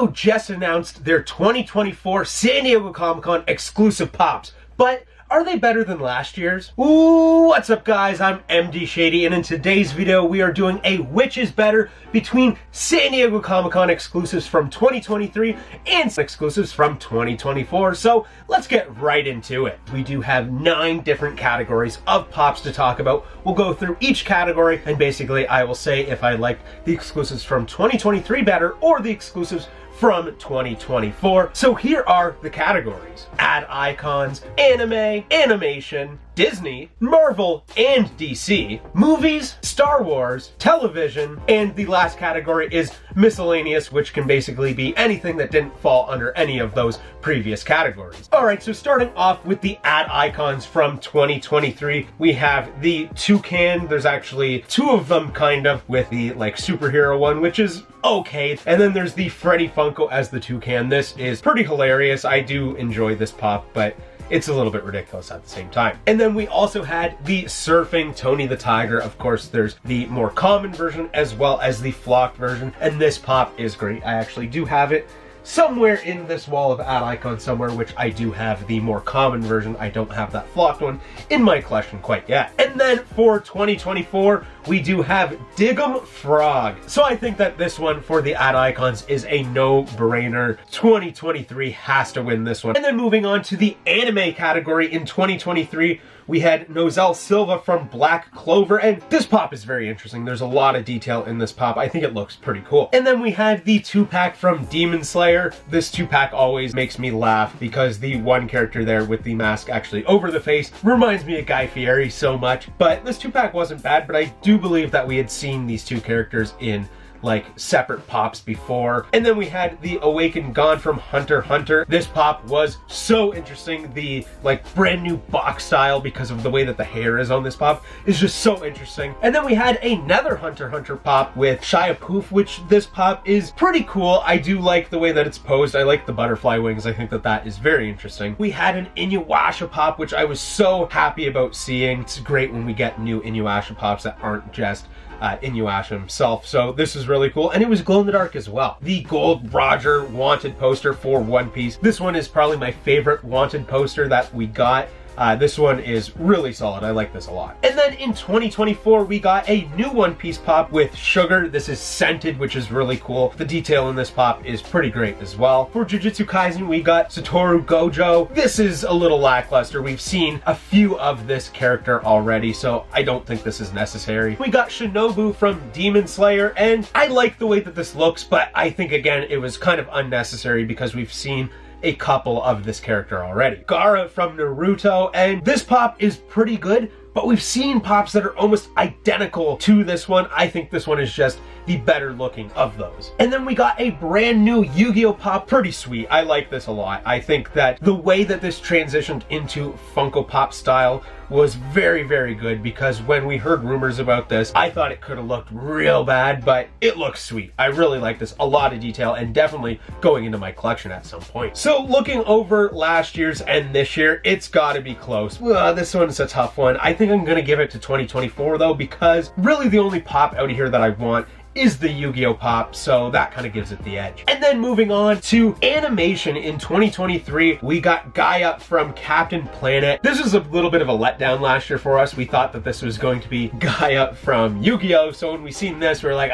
Funko just announced their 2024 San Diego Comic-Con exclusive pops, but are they better than last year's? Ooh, what's up guys? I'm MD Shady, and in today's video we are doing a which is better between San Diego Comic-Con exclusives from 2023 and exclusives from 2024. So let's get right into it. We do have 9 different categories of pops to talk about. We'll go through each category and basically I will say if I like the exclusives from 2023 better or the exclusives from 2024. So here are the categories: ad icons, anime, animation, Disney, Marvel and DC, movies, Star Wars, television, and the last category is miscellaneous, which can basically be anything that didn't fall under any of those previous categories. Alright, so starting off with the ad icons from 2023, we have the toucan. There's actually 2 of them kind of, with the like superhero one, which is okay. And then there's the Freddy Funko as the toucan. This is pretty hilarious. I do enjoy this pop, but it's a little bit ridiculous at the same time. And then we also had the surfing Tony the Tiger. Of course, there's the more common version as well as the flocked version. And this pop is great. I actually do have it somewhere in this wall of ad icons somewhere, which I do have the more common version. I don't have that flocked one in my collection quite yet. And then for 2024, we do have Dig'em Frog. So I think that this one for the ad icons is a no-brainer. 2023 has to win this one. And then moving on to the anime category in 2023, we had Nozel Silva from Black Clover, and this pop is very interesting. There's a lot of detail in this pop. I think it looks pretty cool. And then we had the 2-pack from Demon Slayer. This 2-pack always makes me laugh because the one character there with the mask actually over the face reminds me of Guy Fieri so much. But this 2-pack wasn't bad, but I do believe that we had seen these 2 characters in like separate pops before. And then we had the Awakened God from Hunter x Hunter. This pop was so interesting. The like brand new box style, because of the way that the hair is on this pop, is just so interesting. And then we had another Hunter x Hunter pop with Shia Poof, which this pop is pretty cool. I do like the way that it's posed. I like the butterfly wings. I think that that is very interesting. We had an Inuyasha pop, which I was so happy about seeing. It's great when we get new Inuyasha pops that aren't just Inuyasha himself. So this is really cool, and it was glow in the dark as well. The Gold Roger wanted poster for One Piece. This one is probably my favorite wanted poster that we got. This one is really solid. I like this a lot. And then in 2024, we got a new One Piece pop with Sugar. This is scented, which is really cool. The detail in this pop is pretty great as well. For Jujutsu Kaisen, we got Satoru Gojo. This is a little lackluster. We've seen a few of this character already, so I don't think this is necessary. We got Shinobu from Demon Slayer, and I like the way that this looks, but I think again, it was kind of unnecessary because we've seen a couple of this character already. Gaara from Naruto, and this pop is pretty good, but we've seen pops that are almost identical to this one. I think this one is just the better looking of those. And then we got a brand new Yu-Gi-Oh pop. Pretty sweet. I like this a lot. I think that the way that this transitioned into Funko Pop style was very, very good, because when we heard rumors about this, I thought it could have looked real bad, but it looks sweet. I really like this. A lot of detail, and definitely going into my collection at some point. So looking over last year's and this year, it's got to be close. This one's a tough one. I think I'm going to give it to 2024 though, because really the only pop out of here that I want is the Yu-Gi-Oh pop, so that kind of gives it the edge. And then moving on to animation in 2023, we got Gaia from Captain Planet. This was a little bit of a letdown last year for us. We thought that this was going to be Gaia from Yu-Gi-Oh, so when we seen this, we were like,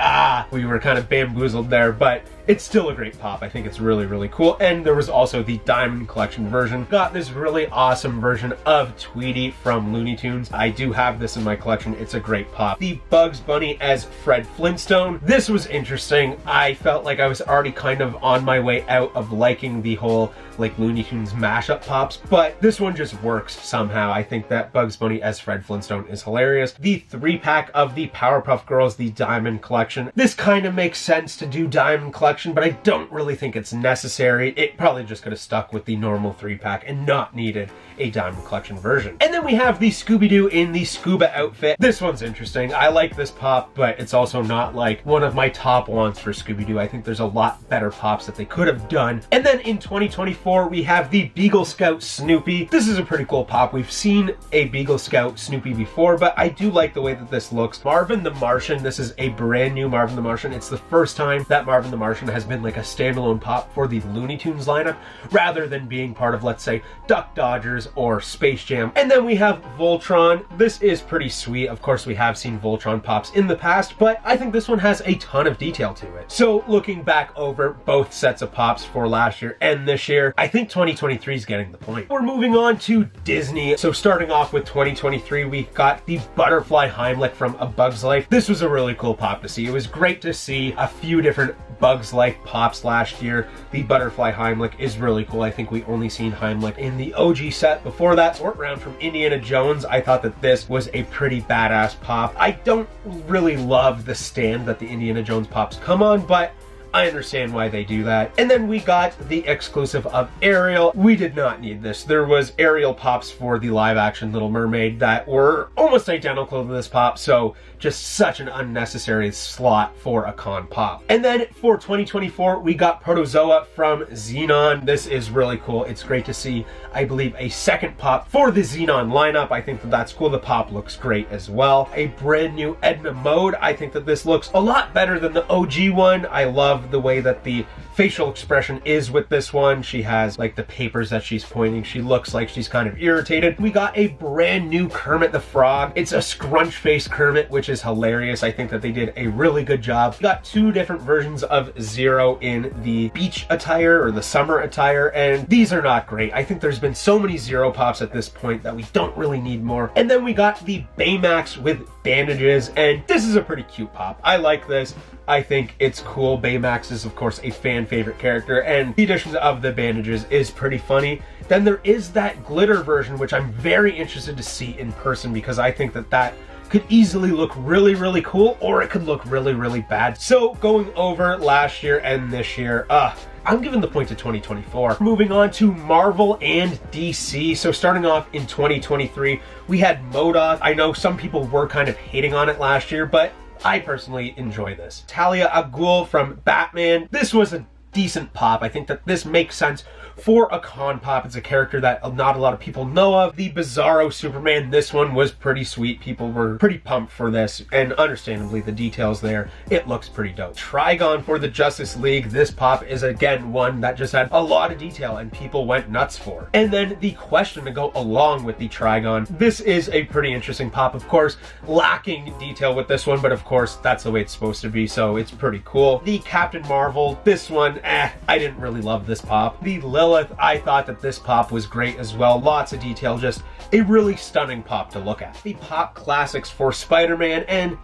we were kind of bamboozled there, but it's still a great pop. I think it's really, really cool. And there was also the Diamond Collection version. Got this really awesome version of Tweety from Looney Tunes. I do have this in my collection. It's a great pop. The Bugs Bunny as Fred Flintstone. This was interesting. I felt like I was already kind of on my way out of liking the whole like Looney Tunes mashup pops, but this one just works somehow. I think that Bugs Bunny as Fred Flintstone is hilarious. The 3-pack of the Powerpuff Girls, the Diamond Collection. This kind of makes sense to do Diamond Collection, but I don't really think it's necessary. It probably just could have stuck with the normal 3-pack and not needed a Diamond Collection version. And then we have the Scooby-Doo in the scuba outfit. This one's interesting. I like this pop, but it's also not like one of my top wants for Scooby-Doo. I think there's a lot better pops that they could have done. And then in 2024, we have the Beagle Scout Snoopy. This is a pretty cool pop. We've seen a Beagle Scout Snoopy before, but I do like the way that this looks. Marvin the Martian. This is a brand new Marvin the Martian. It's the first time that Marvin the Martian has been like a standalone pop for the Looney Tunes lineup, rather than being part of, let's say, Duck Dodgers or Space Jam. And then we have Voltron. This is pretty sweet. Of course, we have seen Voltron pops in the past, but I think this one has a ton of detail to it. So looking back over both sets of pops for last year and this year, I think 2023 is getting the point. We're moving on to Disney. So starting off with 2023, we got the Butterfly Heimlich from A Bug's Life. This was a really cool pop to see. It was great to see a few different Bug's Life pops last year. The Butterfly Heimlich is really cool. I think we only seen Heimlich in the OG set. Before that, Sort Round from Indiana Jones. I thought that this was a pretty badass pop. I don't really love the stand that the Indiana Jones pops come on, but I understand why they do that. And then we got the exclusive of Ariel. We did not need this. There was Ariel pops for the live action Little Mermaid that were almost identical to this pop, so just such an unnecessary slot for a con pop. And then for 2024, we got Protozoa from Xenon. This is really cool. It's great to see, I believe, a second pop for the Xenon lineup. I think that that's cool. The pop looks great as well. A brand new Edna Mode. I think that this looks a lot better than the OG one. I love the way that the facial expression is with this one. She has like the papers that she's pointing. She looks like she's kind of irritated. We got a brand new Kermit the Frog. It's a scrunch face Kermit, which is hilarious. I think that they did a really good job. We got two different versions of Zero in the beach attire or the summer attire, and these are not great. I think there's been so many Zero pops at this point that we don't really need more. And then we got the Baymax with bandages, and this is a pretty cute pop. I like this. I think it's cool. Baymax is, of course, a fan favorite character, and the addition of the bandages is pretty funny. Then there is that glitter version, which I'm very interested to see in person, because I think that that could easily look really, really cool, or it could look really, really bad. So going over last year and this year, I'm giving the point to 2024. Moving on to Marvel and DC. So starting off in 2023, we had MODOK. I know some people were kind of hating on it last year, but I personally enjoy this. Talia al Ghul from Batman. This was a decent pop. I think that this makes sense for a con pop. It's a character that not a lot of people know of. The Bizarro Superman, this one was pretty sweet. People were pretty pumped for this, and understandably the details there, it looks pretty dope. Trigon for the Justice League. This pop is again one that just had a lot of detail and people went nuts for. And then the question to go along with the Trigon. This is a pretty interesting pop, of course, lacking detail with this one, but of course that's the way it's supposed to be, so it's pretty cool. The Captain Marvel, this one, I didn't really love this pop. The Lilith, I thought that this pop was great as well. Lots of detail, just a really stunning pop to look at. The pop classics for Spider-Man, and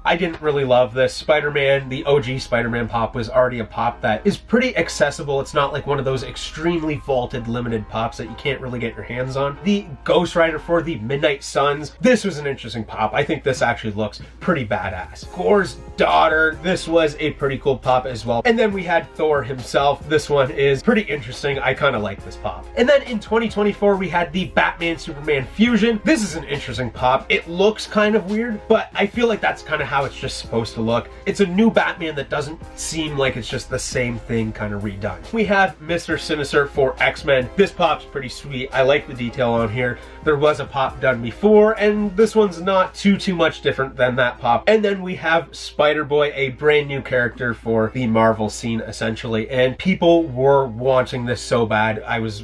I didn't really love this. Spider-Man, the OG Spider-Man pop was already a pop that is pretty accessible. It's not like one of those extremely vaulted limited pops that you can't really get your hands on. The Ghost Rider for the Midnight Suns, this was an interesting pop. I think this actually looks pretty badass. Gore's Daughter, this was a pretty cool pop as well. And then we had Thor himself. This one is pretty interesting. I kind of like this pop. And then in 2024, we had the Batman Superman Fusion. This is an interesting pop. It looks kind of weird, but I feel like that's kind of how it's just supposed to look. It's a new Batman that doesn't seem like it's just the same thing kind of redone. We have Mr. Sinister for X-Men. This pop's pretty sweet. I like the detail on here. There was a pop done before, and this one's not too much different than that pop. And then we have Spider-Boy, a brand new character for the Marvel scene, essentially, and people were wanting this so bad.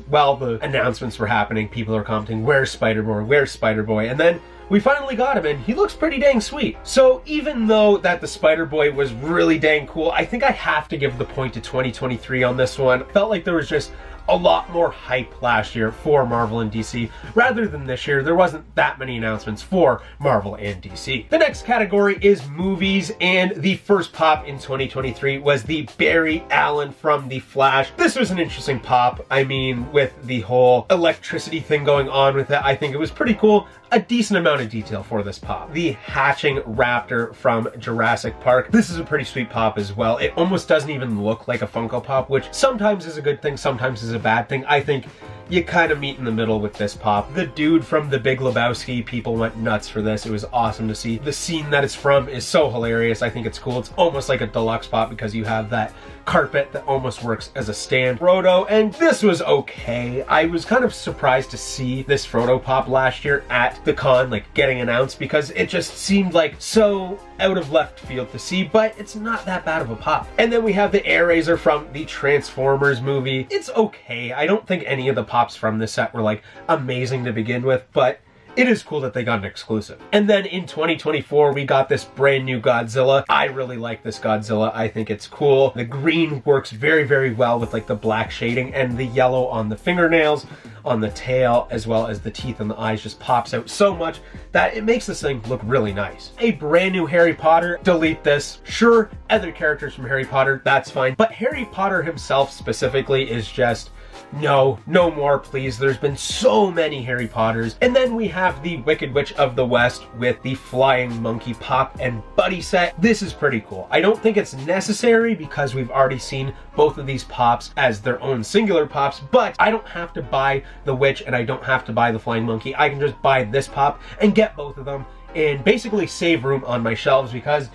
While the announcements were happening, people are commenting, where's Spider-Boy, where's Spider-Boy? And then we finally got him, and he looks pretty dang sweet. So even though that the Spider-Boy was really dang cool, I think I have to give the point to 2023 on this one. Felt like there was just a lot more hype last year for Marvel and DC, rather than this year. There wasn't that many announcements for Marvel and DC. The next category is movies, and the first pop in 2023 was the Barry Allen from The Flash. This was an interesting pop. I mean, with the whole electricity thing going on with it, I think it was pretty cool. A decent amount of detail for this pop. The Hatching Raptor from Jurassic Park. This is a pretty sweet pop as well. It almost doesn't even look like a Funko Pop, which sometimes is a good thing, sometimes is a bad thing. I think you kind of meet in the middle with this pop. The dude from The Big Lebowski, people went nuts for this. It was awesome to see. The scene that it's from is so hilarious. I think it's cool. It's almost like a deluxe pop because you have that carpet that almost works as a stand. Frodo, and this was okay. I was kind of surprised to see this Frodo pop last year at the con, like getting announced, because it just seemed like so out of left field to see, but it's not that bad of a pop. And then we have the Air Razor from the Transformers movie. It's okay. I don't think any of the pops from this set were like amazing to begin with, but it is cool that they got an exclusive. And then in 2024, we got this brand new Godzilla. I really like this Godzilla. I think it's cool. The green works very, very well with like the black shading, and the yellow on the fingernails, on the tail, as well as the teeth and the eyes just pops out so much that it makes this thing look really nice. A brand new Harry Potter. Delete this. Sure, other characters from Harry Potter, that's fine. But Harry Potter himself specifically is just, no more, please. There's been so many Harry Potters. And then we have the Wicked Witch of the West with the Flying Monkey Pop and Buddy set. This is pretty cool. I don't think it's necessary because we've already seen both of these pops as their own singular pops, but I don't have to buy the Witch and I don't have to buy the Flying Monkey. I can just buy this pop and get both of them and basically save room on my shelves because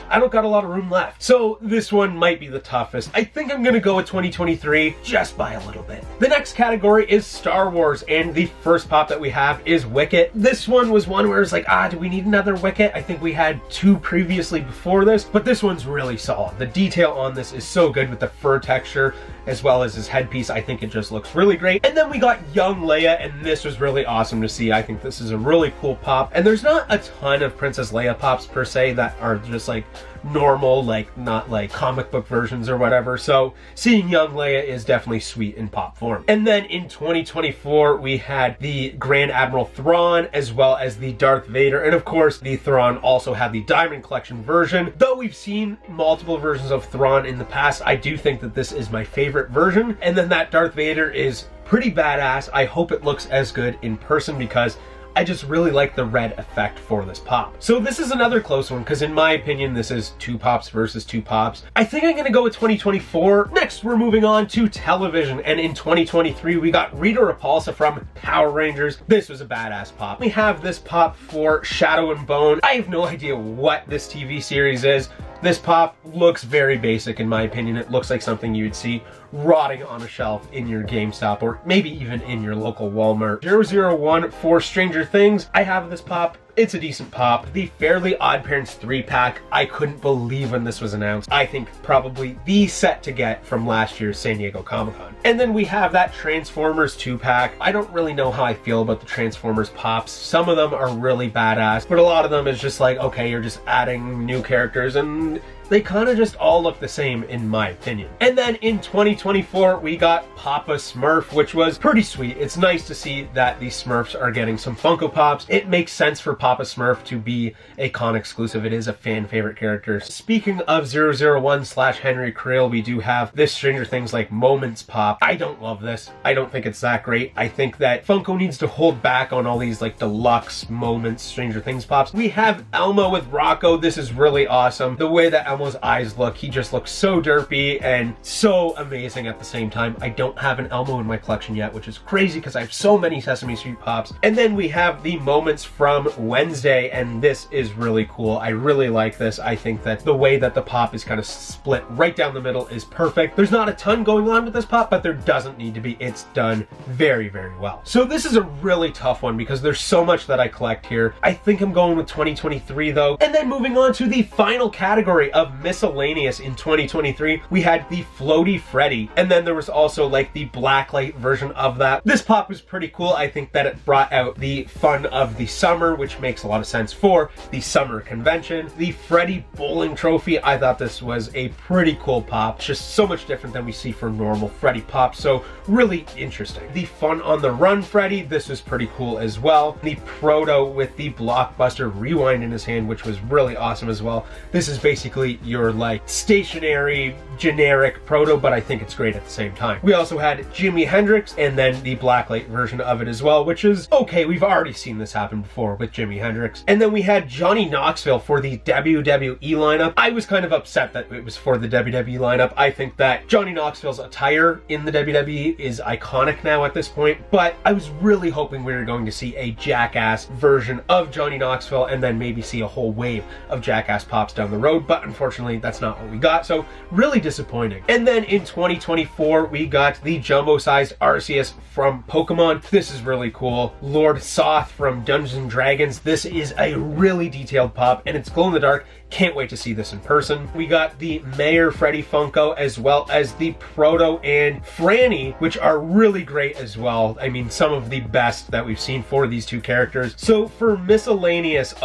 I don't got a lot of room left. So this one might be the toughest. I think I'm gonna go with 2023 just by a little bit. The next category is Star Wars, and the first pop that we have is Wicket. This one was one where it's like, do we need another Wicket? I think we had two previously before this, but this one's really solid. The detail on this is so good with the fur texture as well as his headpiece. I think it just looks really great. And then we got Young Leia, and this was really awesome to see. I think this is a really cool pop, and there's not a ton of Princess Leia pops per se that are just like normal, like not like comic book versions or whatever. So seeing Young Leia is definitely sweet in pop form. And then in 2024, we had the Grand Admiral Thrawn as well as the Darth Vader. And of course, the Thrawn also had the Diamond Collection version. Though we've seen multiple versions of Thrawn in the past, I do think that this is my favorite version. And then that Darth Vader is pretty badass. I hope it looks as good in person because I just really like the red effect for this pop. So this is another close one because in my opinion, this is two pops versus two pops. I think I'm gonna go with 2024. Next, we're moving on to television. And in 2023, we got Rita Repulsa from Power Rangers. This was a badass pop. We have this pop for Shadow and Bone. I have no idea what this TV series is. This pop looks very basic in my opinion. It looks like something you would see rotting on a shelf in your GameStop or maybe even in your local Walmart. 001 for Stranger Things. I have this pop. It's a decent pop. The Fairly Odd Parents 3-pack, I couldn't believe when this was announced. I think probably the set to get from last year's San Diego Comic-Con. And then we have that Transformers 2-pack. I don't really know how I feel about the Transformers pops. Some of them are really badass, but a lot of them is just like, okay, you're just adding new characters and they kind of just all look the same in my opinion. And then in 2024, we got Papa Smurf, which was pretty sweet. It's nice to see that these Smurfs are getting some Funko Pops. It makes sense for Papa Smurf to be a con exclusive. It is a fan favorite character. Speaking of 001/Henry Creel, we do have this Stranger Things like Moments pop. I don't love this. I don't think it's that great. I think that Funko needs to hold back on all these like deluxe Moments Stranger Things pops. We have Elmo with Rocco. This is really awesome. The way that Elmo's eyes look, he just looks so derpy and so amazing at the same time. I don't have an Elmo in my collection yet, which is crazy because I have so many Sesame Street pops. And then we have the Moments from Wednesday, and this is really cool. I really like this. I think that the way that the pop is kind of split right down the middle is perfect. There's not a ton going on with this pop, but there doesn't need to be. It's done very, very well. So this is a really tough one because there's so much that I collect here. I think I'm going with 2023 though. And then moving on to the final category of miscellaneous in 2023, we had the Floaty Freddy, and then there was also like the blacklight version of that. This pop was pretty cool. I think that it brought out the fun of the summer, which makes a lot of sense for the summer convention. The Freddy Bowling Trophy, I thought this was a pretty cool pop. It's just so much different than we see for normal Freddy pops, so really interesting. The Fun on the Run Freddy, this was pretty cool as well. The Proto with the Blockbuster Rewind in his hand, which was really awesome as well. This is basically your like stationary generic Proto, but I think it's great at the same time. We also had Jimi Hendrix and then the blacklight version of it as well, which is okay. We've already seen this happen before with Jimi Hendrix. And then we had Johnny Knoxville for the WWE lineup. I was kind of upset that it was for the WWE lineup. I think that Johnny Knoxville's attire in the WWE is iconic now at this point, but I was really hoping we were going to see a Jackass version of Johnny Knoxville and then maybe see a whole wave of Jackass pops down the road, but unfortunately unfortunately, that's not what we got, so really disappointing. And then in 2024, we got the jumbo-sized Arceus from Pokemon. This is really cool. Lord Soth from Dungeons & Dragons. This is a really detailed pop, and it's glow-in-the-dark. Can't wait to see this in person. We got the Mayor Freddy Funko, as well as the Proto and Franny, which are really great as well. I mean, some of the best that we've seen for these two characters. So for miscellaneous,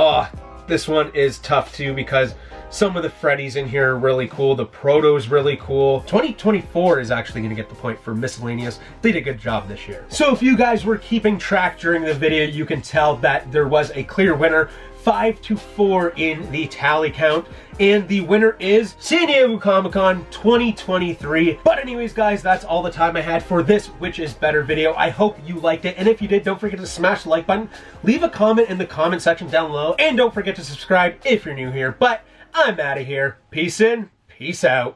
this one is tough too, because some of the Freddys in here are really cool. The Proto's really cool. 2024 is actually going to get the point for miscellaneous. They did a good job this year. So if you guys were keeping track during the video, you can tell that there was a clear winner, 5-4 in the tally count, and the winner is San Diego Comic-Con 2023. But anyways, guys, that's all the time I had for this Which Is Better video. I hope you liked it, and if you did, don't forget to smash the like button, leave a comment in the comment section down below, and don't forget to subscribe if you're new here. But I'm out of here. Peace in, peace out.